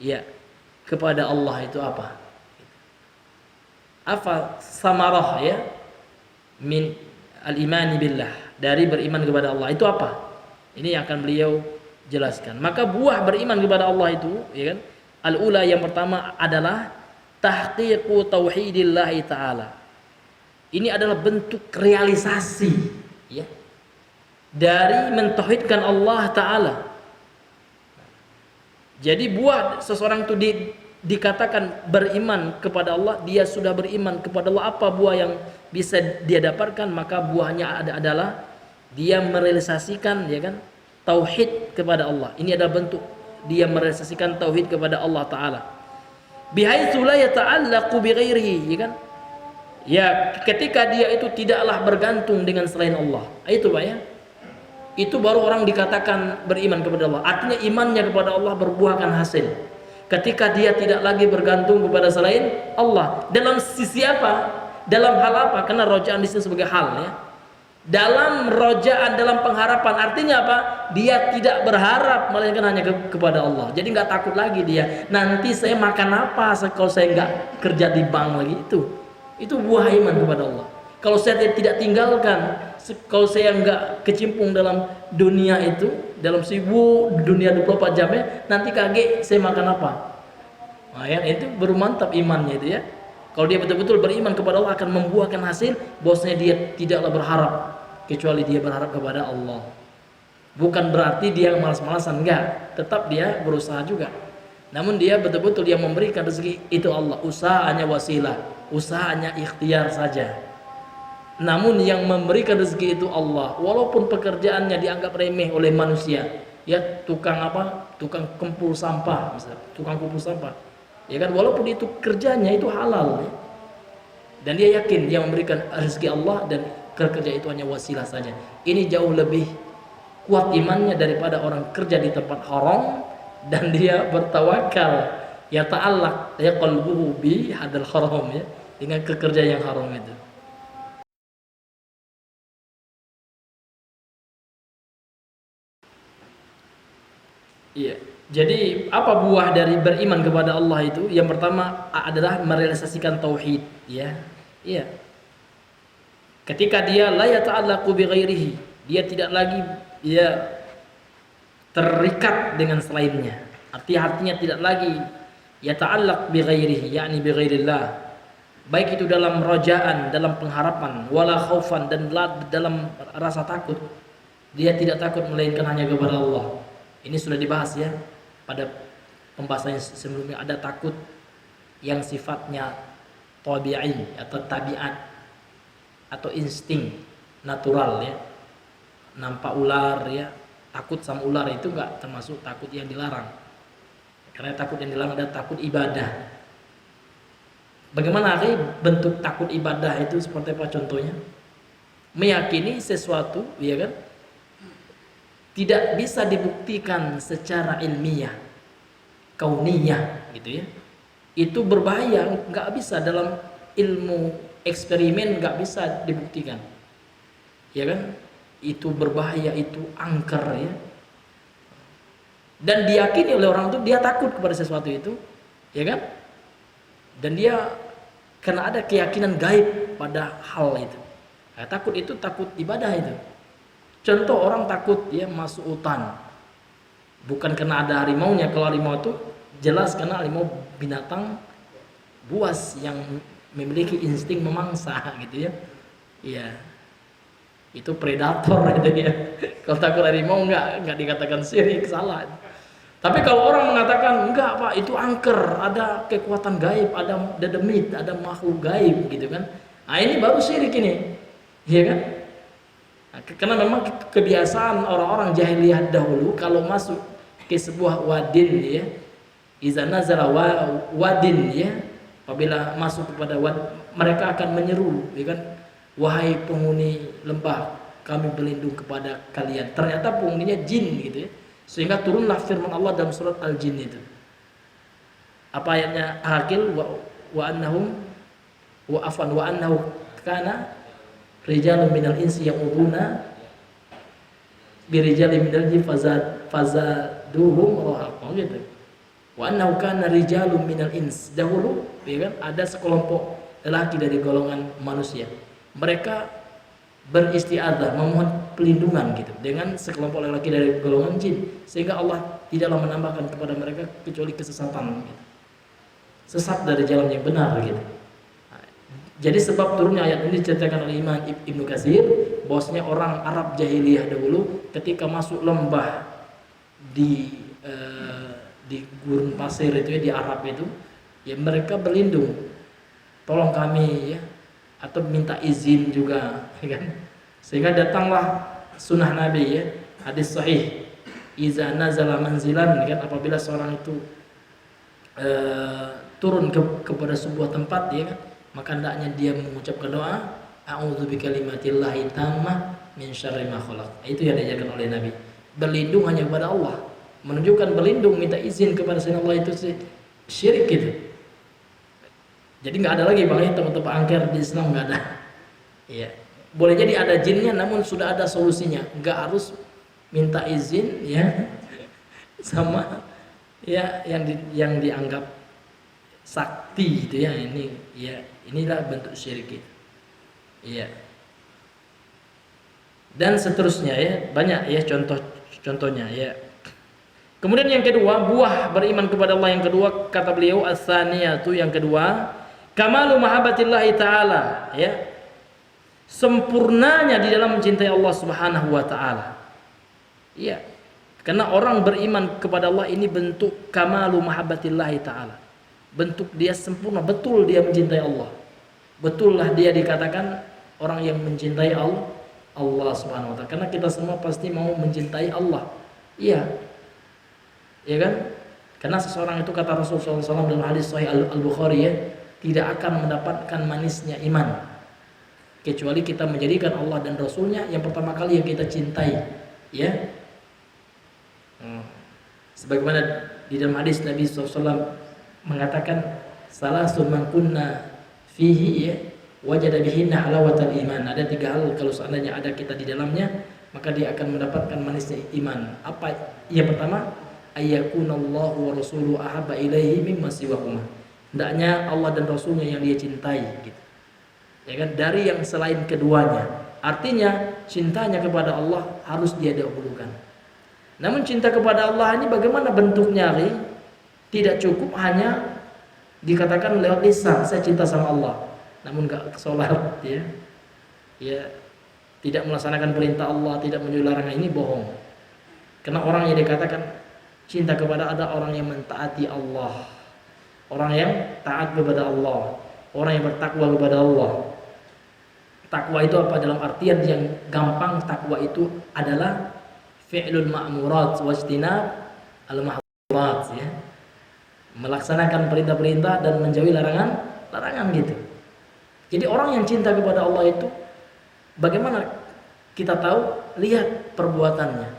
ya kepada Allah itu apa? Apa samarah ya min al-imani billah, dari beriman kepada Allah itu apa? Ini yang akan beliau jelaskan. Maka buah beriman kepada Allah itu, ya kan? Al-ula, yang pertama adalah tahqiqu tauhidillahi ta'ala. Ini adalah bentuk realisasi ya dari mentauhidkan Allah Ta'ala. Jadi buah seseorang itu dikatakan beriman kepada Allah, dia sudah beriman kepada Allah. Apa buah yang bisa dia dapatkan? Maka buahnya adalah dia merealisasikan, ya kan, tauhid kepada Allah. Ini adalah bentuk dia merealisasikan tauhid kepada Allah Ta'ala. Bihaitsu la yata'allaqu bighairihi, ya kan? Ya, ketika dia itu tidaklah bergantung dengan selain Allah. Itu Pak ya. Itu baru orang dikatakan beriman kepada Allah. Artinya imannya kepada Allah berbuahkan hasil. Ketika dia tidak lagi bergantung kepada selain Allah. Dalam sisi apa? Dalam hal apa? Karena rojaan di sini sebagai hal ya. Dalam rojaan, dalam pengharapan, artinya apa? Dia tidak berharap melainkan hanya kepada Allah. Jadi nggak takut lagi dia. Nanti saya makan apa kalau saya nggak kerja di bank lagi itu buah iman kepada Allah. Kalau saya tidak tinggalkan, kalau saya nggak kecimpung dalam dunia itu, dalam sibuk dunia 24 jamnya, nanti kaget saya makan apa? Nah, ya, itu baru mantap imannya itu ya. Kalau dia betul-betul beriman kepada Allah, akan membuahkan hasil. Bosnya dia tidaklah berharap kecuali dia berharap kepada Allah. Bukan berarti dia malas-malasan, enggak. Tetap dia berusaha juga. Namun dia betul-betul dia memberikan rezeki itu Allah. Usahanya wasilah, usahanya ikhtiar saja. Namun yang memberikan rezeki itu Allah. Walaupun pekerjaannya dianggap remeh oleh manusia, ya tukang apa? Tukang kumpul sampah, misalnya, tukang kumpul sampah. Ya kan, walaupun itu kerjanya itu halal ya. Dan dia yakin dia memberikan rezeki Allah dan kerja itu hanya wasilah saja. Ini jauh lebih kuat imannya daripada orang kerja di tempat haram dan dia bertawakal, ya ta'allaq ya qalbuhu bi hadal haram ya, dengan kerja yang haram itu. Iya. Jadi apa buah dari beriman kepada Allah itu? Yang pertama adalah merealisasikan tauhid, ya. Iya. Ketika dia la yata'allaqu bi ghairihi, dia tidak lagi terikat dengan selainnya. Artinya tidak lagi yata'allaq bi ghairihi, yakni bi ghairillah. Baik itu dalam rajaan, dalam pengharapan, wala khaufan, dan dalam rasa takut. Dia tidak takut melainkan hanya kepada Allah. Ini sudah dibahas ya pada pembahasan sebelumnya. Ada takut yang sifatnya tabi'i atau tabiat atau insting natural ya. Nampak ular ya, takut sama ular, itu enggak termasuk takut yang dilarang. Karena takut yang dilarang ada takut ibadah. Bagaimana bentuk takut ibadah itu seperti apa contohnya? Meyakini sesuatu, ya kan? Tidak bisa dibuktikan secara ilmiah, kauniyah gitu ya. Itu berbahaya, nggak bisa dalam ilmu eksperimen, nggak bisa dibuktikan. Ya kan? Itu berbahaya, itu angker ya. Dan diyakini oleh orang itu, dia takut kepada sesuatu itu, ya kan? Dan dia karena ada keyakinan gaib pada hal itu. Nah, takut itu takut ibadah itu. Contoh orang takut ya masuk hutan, bukan karena ada harimaunya. Kalau harimau itu jelas karena harimau binatang buas yang memiliki insting memangsa gitu ya. Iya, itu predator gitu ya. Kalau takut harimau enggak dikatakan syirik, salah. Tapi kalau orang mengatakan enggak Pak, itu angker, ada kekuatan gaib, ada dedemit, ada makhluk gaib gitu kan. Nah, ini baru syirik ini. Iya kan? Nah, karena memang kebiasaan orang-orang jahiliyah dahulu kalau masuk ke sebuah wadin ya, iza nazala wadin ya, apabila masuk kepada mereka akan menyeru ya kan, wahai penghuni lembah, kami berlindung kepada kalian. Ternyata penghuninya jin gitu ya. Sehingga turunlah firman Allah dalam surat Al-Jin itu. Apa ayatnya? Akil wa annahum wa afan wa annahu kana rijalun minal insi ya'uduna birijalin minal jin fazaduhum rahaqa gitu. Wa annahu kana rijalun minal ins. Dahulu ya kan, ada sekelompok lelaki dari golongan manusia. Mereka beristiadzah, memohon pelindungan gitu dengan sekelompok lelaki dari golongan jin, sehingga Allah tidaklah menambahkan kepada mereka kecuali kesesatan gitu. Sesat dari jalan yang benar gitu. Nah, jadi sebab turunnya ayat ini diceritakan oleh Imam Ibnu Katsir bahwasanya orang Arab jahiliyah dahulu ketika masuk lembah di gurun pasir itu ya, di Arab itu ya, mereka berlindung, tolong kami ya, atau minta izin juga ya kan. Sehingga datanglah sunnah Nabi ya, hadis sahih, iza nazala manzilan kan, apabila seorang itu turun kepada sebuah tempat ya kan, maka hendaknya dia mengucapkan doa a'udzu bikalimatillahi tammah min syarri ma khalaq. Itu yang diajarkan oleh Nabi, berlindung hanya kepada Allah, menunjukkan berlindung minta izin kepada selain Allah itu syirik gitu. Jadi nggak ada lagi bang, tempat-tempat angker di Islam nggak ada. Iya, boleh jadi ada jinnya, namun sudah ada solusinya. Nggak harus minta izin ya, sama ya yang dianggap sakti gitu ya. Ini ya, inilah bentuk syirik itu. Iya. Dan seterusnya ya, banyak ya contohnya ya. Kemudian yang kedua, buah beriman kepada Allah yang kedua, kata beliau as-saniyatu, yang kedua, kamalu mahabbatillahi ta'ala ya, sempurnanya di dalam mencintai Allah Subhanahu wa taala. Iya. Karena orang beriman kepada Allah ini bentuk kamalu mahabbatillahi ta'ala. Bentuk dia sempurna, betul dia mencintai Allah. Betullah dia dikatakan orang yang mencintai Allah Subhanahu wa taala. Karena kita semua pasti mau mencintai Allah. Iya. Ya kan? Karena seseorang itu, kata Rasulullah SAW dalam hadis sahih Al-Bukhari ya, tidak akan mendapatkan manisnya iman kecuali kita menjadikan Allah dan Rasulnya yang pertama kali yang kita cintai ya. Sebagaimana di dalam hadis Nabi SAW mengatakan, salasun man kunna fihi ya wajada bihinna halawatal iman. Ada 3 hal kalau seandainya ada kita di dalamnya, maka dia akan mendapatkan manisnya iman. Apa? Yang pertama, ayyakunallahu wa rasuluhu ahabba ilaihi mimma siwahuma. Hendaknya Allah dan Rasulnya yang dia cintai gitu. Ya kan, dari yang selain keduanya. Artinya cintanya kepada Allah harus dia dahulukan. Namun cinta kepada Allah ini bagaimana bentuknya? Tidak cukup hanya dikatakan lewat lisan, saya cinta sama Allah, namun enggak sholat ya. Ya, tidak melaksanakan perintah Allah, tidak menjauhi larangan, ini bohong. Karena orang yang dikatakan cinta kepada ada orang yang mentaati Allah, orang yang taat kepada Allah, orang yang bertakwa kepada Allah. Takwa itu apa? Dalam artian yang gampang, takwa itu adalah fi'lul ma'murat wajtinab al-mahdurat ya. Melaksanakan perintah-perintah dan menjauhi larangan gitu. Jadi orang yang cinta kepada Allah itu bagaimana kita tahu? Lihat perbuatannya.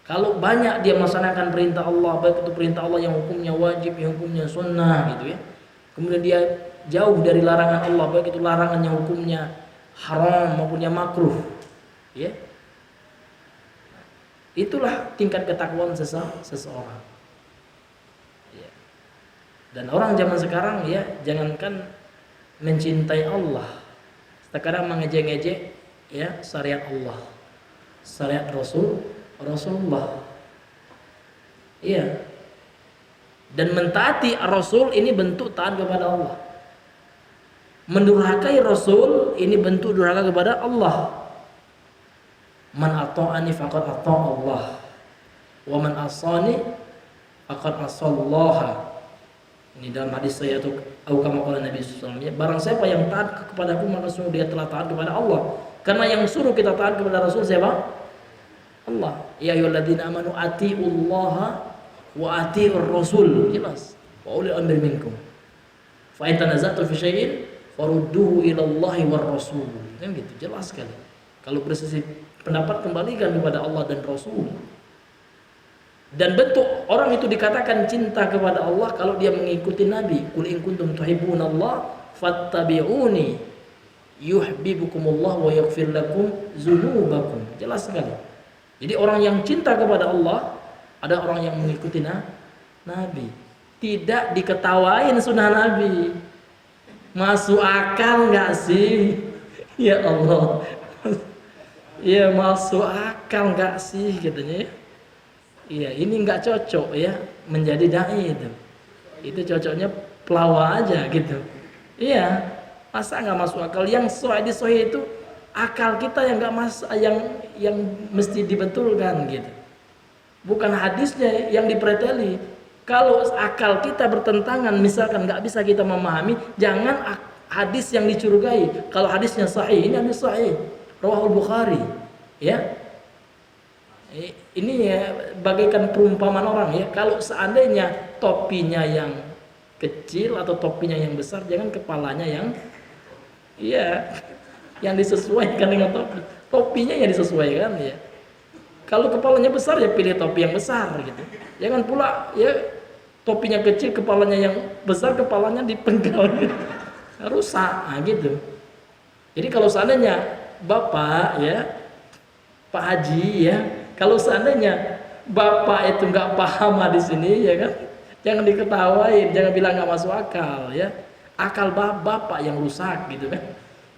Kalau banyak dia melaksanakan perintah Allah, baik itu perintah Allah yang hukumnya wajib, yang hukumnya sunnah gitu ya, kemudian dia jauh dari larangan Allah, baik itu larangan yang hukumnya haram maupun yang makruh ya, itulah tingkat ketakwaan seseorang ya. Dan orang zaman sekarang ya, jangankan mencintai Allah, sekarang mengejek-ngejek ya syariat Allah, syariat Rasulullah. Iya. Dan mentaati Rasul ini bentuk taat kepada Allah. Mendurhakai Rasul ini bentuk durhaka kepada Allah. Man ata'ani faqad ata'a Allah. Wa man asani faqad asallaha. Ini dalam hadis saya atau kama qala Nabi sallallahu alaihi wasallam, barang siapa yang taat kepadaku maka sungguh dia telah taat kepada Allah. Karena yang suruh kita taat kepada Rasul siapa? Allah. Ya ayyuhalladzina amanu atiullaha wa atiur rasul. Jelas. Wa ulil amri minkum. Fa in tanaza'tum fi syai'in farudduhu ila Allahi war rasul. Kan gitu, jelas sekali. Kalau berselisih pendapat kembalikan kepada Allah dan Rasul. Dan bentuk orang itu dikatakan cinta kepada Allah kalau dia mengikuti Nabi. Qul in kuntum tuhibbunallah fattabi'uni yuhibbukumullah wa yaghfir lakum dzunubakum. Jelas sekali. Jadi orang yang cinta kepada Allah ada orang yang mengikuti Nabi. Tidak diketawain sunnah Nabi. Masuk akal enggak sih? Ya Allah. Ya masuk akal enggak sih katanya ya. Iya, ini nggak cocok ya menjadi dai itu. Itu cocoknya pelawak aja gitu. Iya, masa nggak masuk akal? Yang sahih itu akal kita yang nggak yang mesti dibetulkan gitu. Bukan hadisnya yang dipreteli. Kalau akal kita bertentangan, misalkan nggak bisa kita memahami, jangan hadis yang dicurigai. Kalau hadisnya sahih, ini hadis sahih, Rawahul Bukhari, ya. Ini ya bagaikan perumpamaan orang ya. Kalau seandainya topinya yang kecil atau topinya yang besar, jangan kepalanya yang yang disesuaikan dengan topi. Topinya yang disesuaikan ya. Kalau kepalanya besar ya pilih topi yang besar gitu. Jangan pula ya topinya kecil, kepalanya yang besar, kepalanya dipenggal gitu. Rusak gitu. Jadi kalau seandainya Bapak ya, Pak Haji ya, kalau seandainya Bapak itu nggak paham hadis ini ya kan, jangan diketawain, jangan bilang nggak masuk akal ya. Akal Bapak yang rusak gitu kan.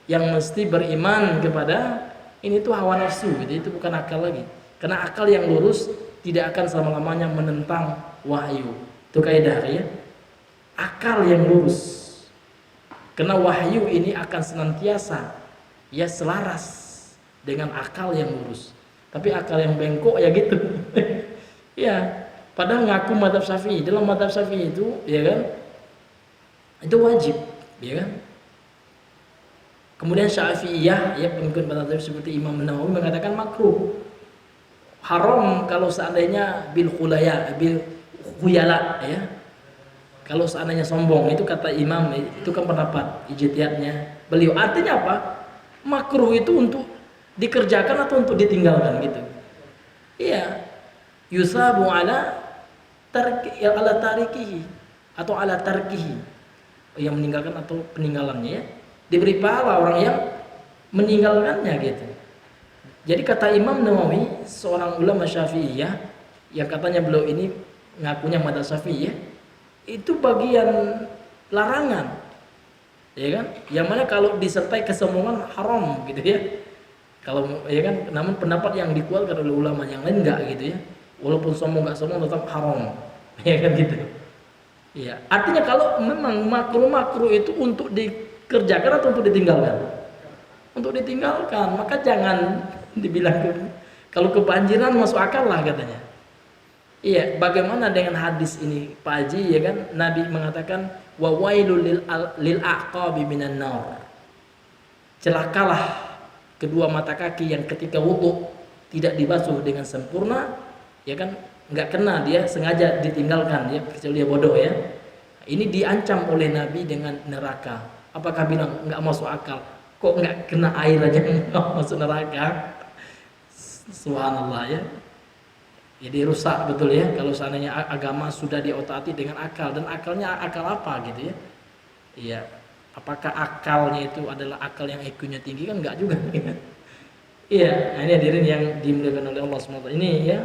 Yang mesti beriman kepada ini tuh hawa nafsu gitu, itu bukan akal lagi. Karena akal yang lurus tidak akan selama-lamanya menentang wahyu. Itu kaidah ya. Akal yang lurus. Karena wahyu ini akan senantiasa ya selaras dengan akal yang lurus. Tapi akal yang bengkok ya gitu. Ya, padahal ngaku mazhab Syafi'i. Dalam mazhab Syafi'i itu, ya kan? Itu wajib, ya kan? Kemudian Syafi'iyah, ya pengikut mazhab seperti Imam Nawawi mengatakan makruh. Haram kalau seandainya bil khuyala, ya. Kalau seandainya sombong, itu kata Imam, itu kan pendapat ijtihadnya beliau. Artinya apa? Makruh itu untuk dikerjakan atau untuk ditinggalkan gitu. Iya. Yusabu ala tarikihi atau ala tarkihi. Yang meninggalkan atau peninggalannya ya. Diberi pahala orang yang meninggalkannya gitu. Jadi kata Imam Nawawi, seorang ulama Syafi'iyah yang katanya beliau ini ngakunya mazhab Syafi'iyah, itu bagian larangan. Ya kan? Yang mana kalau disertai kesombongan haram gitu ya. Kalau ya kan, namun pendapat yang dikuatkan oleh ulama yang lain enggak gitu ya. Walaupun sombong enggak sombong tetap haram. Ya kan gitu. Iya, artinya kalau memang makruh itu untuk dikerjakan atau untuk ditinggalkan? Untuk ditinggalkan, maka jangan dibilang kalau kebanjiran masuk akal lah katanya. Iya, bagaimana dengan hadis ini Pak Haji ya kan? Nabi mengatakan wa wailul lil aqabi minan nar. Celakalah kedua mata kaki yang ketika wudu tidak dibasuh dengan sempurna, ya kan, nggak kena, dia sengaja ditinggalkan ya, kecuali dia bodoh ya. Ini diancam oleh Nabi dengan neraka. Apakah bilang nggak masuk akal? Kok nggak kena air aja nggak masuk neraka? Subhanallah ya. Jadi rusak betul ya kalau seandainya agama sudah diotak-atik dengan akal, dan akalnya akal apa gitu ya? Iya. Apakah akalnya itu adalah akal yang IQ-nya tinggi? Kan enggak juga. Iya, nah ini hadirin yang dimuliakan oleh Allah SWT. Ini ya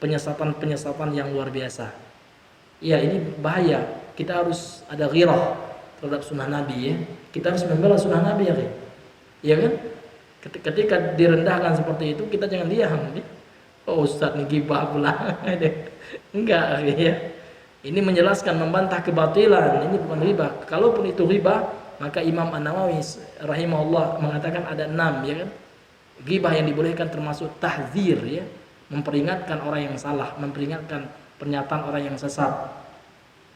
penyesatan yang luar biasa. Iya, ini bahaya. Kita harus ada ghirah terhadap sunnah Nabi ya. Kita harus membela sunnah Nabi ya. Iya kan? Ketika direndahkan seperti itu, kita jangan diam. Oh Ustaz ini gibah pula. Enggak ya. Ini menjelaskan, membantah kebatilan. Ini bukan riba. Kalaupun itu riba, maka Imam An-Nawawi rahimahullah mengatakan ada 6 ya kan. Ghibah yang dibolehkan termasuk tahzir ya, memperingatkan orang yang salah, memperingatkan pernyataan orang yang sesat.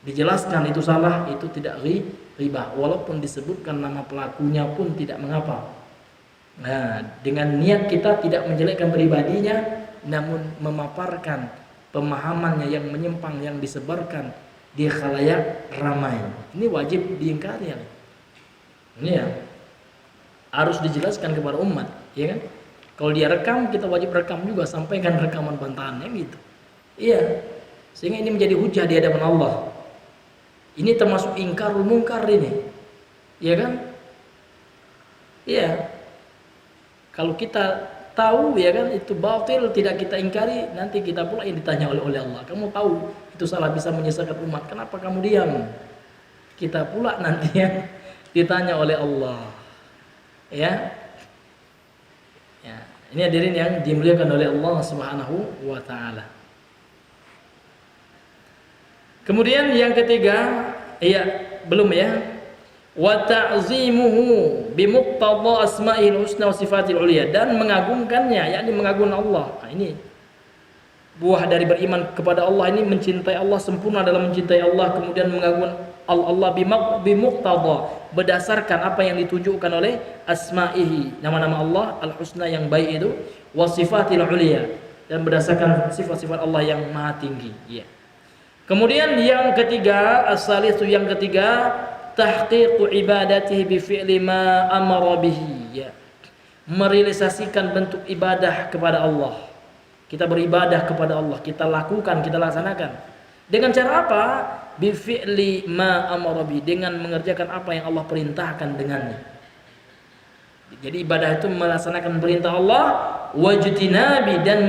Dijelaskan itu salah, itu tidak riba, walaupun disebutkan nama pelakunya pun tidak mengapa. Nah, dengan niat kita tidak menjelekkan pribadinya, namun memaparkan pemahamannya yang menyimpang yang disebarkan di khalayak ramai. Ini wajib diingkari ya. Ini ya harus dijelaskan kepada umat, ya kan? Kalau dia rekam, kita wajib rekam juga, sampaikan rekaman bantahannya gitu. Iya. Sehingga ini menjadi hujah di hadapan Allah. Ini termasuk ingkarul munkar ini. Iya kan? Iya. Kalau kita tahu ya kan itu batil, tidak kita ingkari, nanti kita pula yang ditanya oleh Allah. Kamu tahu itu salah, bisa menyesatkan umat, kenapa kamu diam? Kita pula nanti yang ditanya oleh Allah. Ya. Ya, ini hadirin yang dimuliakan oleh Allah Subhanahu wa taala. Kemudian yang ketiga, ya belum ya. Wa ta'zimuhu bi muqtada asma'il husna wa sifatil ulia, dan mengagungkannya, yakni mengagungkan Allah. Nah, ini buah dari beriman kepada Allah, ini mencintai Allah, sempurna dalam mencintai Allah, kemudian mengagungkan Allah bi muqtada, berdasarkan apa yang ditunjukkan oleh asma'ihi, nama-nama Allah al-husna yang baik itu, wa sifatil ulia, dan berdasarkan sifat-sifat Allah yang maha tinggi, ya. Kemudian yang ketiga, as-salisu yang ketiga, tahqiqu ibadatihi bi fi'li ma amara bihi, ya. Merealisasikan bentuk ibadah kepada Allah. Kita beribadah kepada Allah, kita lakukan, kita laksanakan. Dengan cara apa? Bi fi'li ma amara bihi, dengan mengerjakan apa yang Allah perintahkan dengannya. Jadi ibadah itu melaksanakan perintah Allah, wajtinabi, dan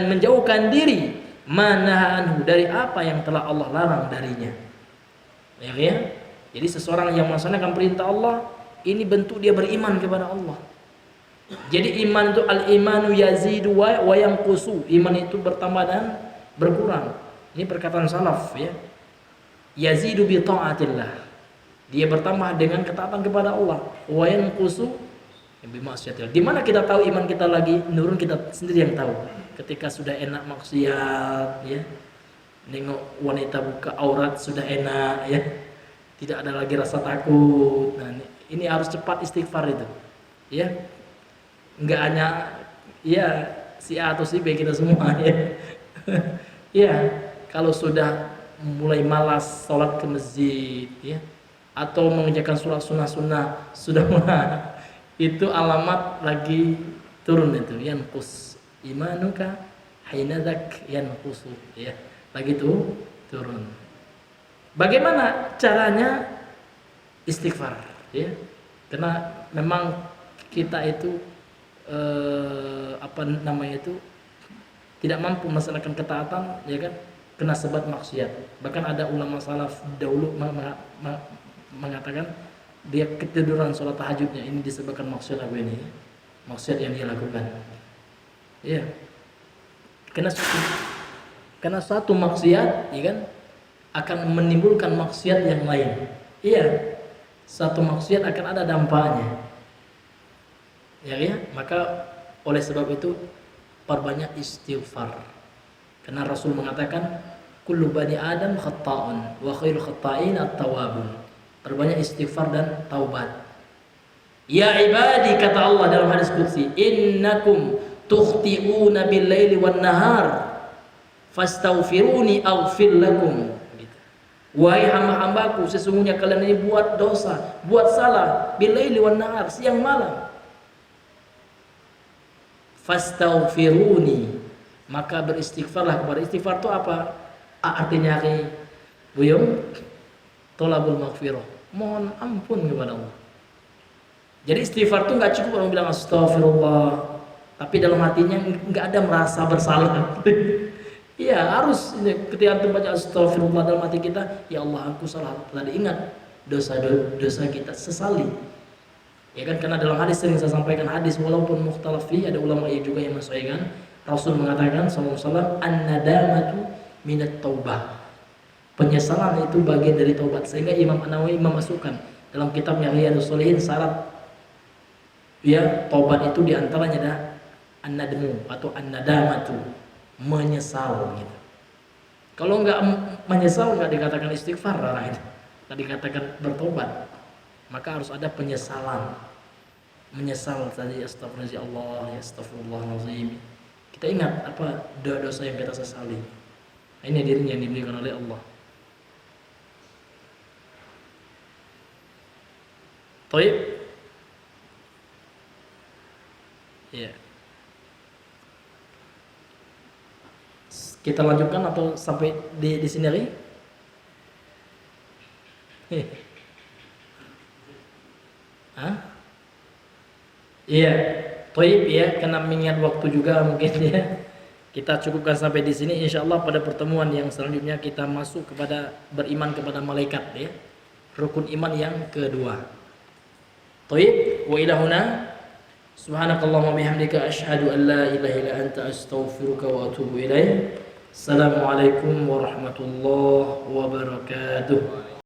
menjauhkan diri manahanhu, dari apa yang telah Allah larang darinya. Ya, ya? Jadi seseorang yang melaksanakan perintah Allah, ini bentuk dia beriman kepada Allah. Jadi iman itu al-imanu yazidu wa yanqusu. Iman itu bertambah dan berkurang. Ini perkataan salaf ya. Yazidu bi taatillah. Dia bertambah dengan ketaatan kepada Allah. Wa yanqusu bi ma'siyatillah. Di mana kita tahu iman kita lagi menurun, kita sendiri yang tahu. Ketika sudah enak maksiat ya, nengok wanita buka aurat sudah enak ya, tidak ada lagi rasa takut. Nah, ini harus cepat istighfar itu ya, nggak hanya ya si A atau si B, kita semua ya. Ya, kalau sudah mulai malas sholat ke masjid ya, atau mengerjakan sholat sunnah sudah mulai, itu alamat lagi turun itu, yanqus imanuka hainadak yanqusu ya, lagi itu turun. Bagaimana caranya? Istighfar ya, karena memang kita itu tidak mampu melaksanakan ketaatan ya kan, kena sebab maksiat. Bahkan ada ulama salaf dahulu mengatakan dia ketiduran sholat tahajudnya, ini disebabkan maksiat apa ini ya? Maksiat yang dia lakukan. Iya. Karena satu maksiat, ya kan, akan menimbulkan maksiat yang lain. Iya. Satu maksiat akan ada dampaknya. Ya. Maka oleh sebab itu perbanyak istighfar. Karena Rasul mengatakan kullu bani Adam khata'un wa khairul khata'in at-tawwabun. Perbanyak istighfar dan taubat. Ya ibadi, kata Allah dalam hadis qudsi, innakum tukhti'una bil-laili wan-nahar fastaghfiruni aghfir lakum. Gitu. Wahai hamba-hambaku, sesungguhnya kalian ini buat dosa, buat salah bil-laili wan-nahar, siang malam. Fastaghfiruni, maka beristighfarlah kepada. Istighfar itu apa? Artinya buyung tolabul maghfirah, mohon ampun kepada Allah. Jadi istighfar itu nggak cukup orang bilang astagfirullah, tapi dalam hatinya nggak ada merasa bersalah. Iya, harus ketika antum baca astagfirullah dalam hati kita, ya Allah aku salah tadi, ingat dosa kita, sesali. Ya kan, karena dalam hadis sering saya sampaikan hadis walaupun mukhtalaf fi, ada ulama juga yang mensahihkan, Rasul mengatakan sallallahu alaihi wasallam, an-nadamatu minat taubah. Penyesalan itu bagian dari taubat. Sehingga Imam An-Nawawi memasukkan dalam kitabnya Riyadhus Shalihin syarat ya taubat itu, diantaranya ada an-nadmu atau an-nadamatu, menyesal gitu. Kalau nggak menyesal nggak dikatakan istighfar orang itu, nggak dikatakan bertobat. Maka harus ada penyesalan. Menyesal tadi astagfirullah, ya astagfirullahalazim. Kita ingat apa dosa yang kita sesali. Ini dirinya yang diberikan oleh Allah. Taib. Ya. Kita lanjutkan atau sampai di sini lagi? Hah? Iya, Taib ya, karena mengingat waktu juga mungkin ya. Kita cukupkan sampai di sini. Insyaallah pada pertemuan yang selanjutnya kita masuk kepada beriman kepada malaikat ya. Rukun iman yang kedua. Taib, wa ila huna subhanakallahumma bihamdika asyhadu an la ilaha illa anta astaghfiruka wa atubu ilaik. Assalamualaikum warahmatullahi wabarakatuh.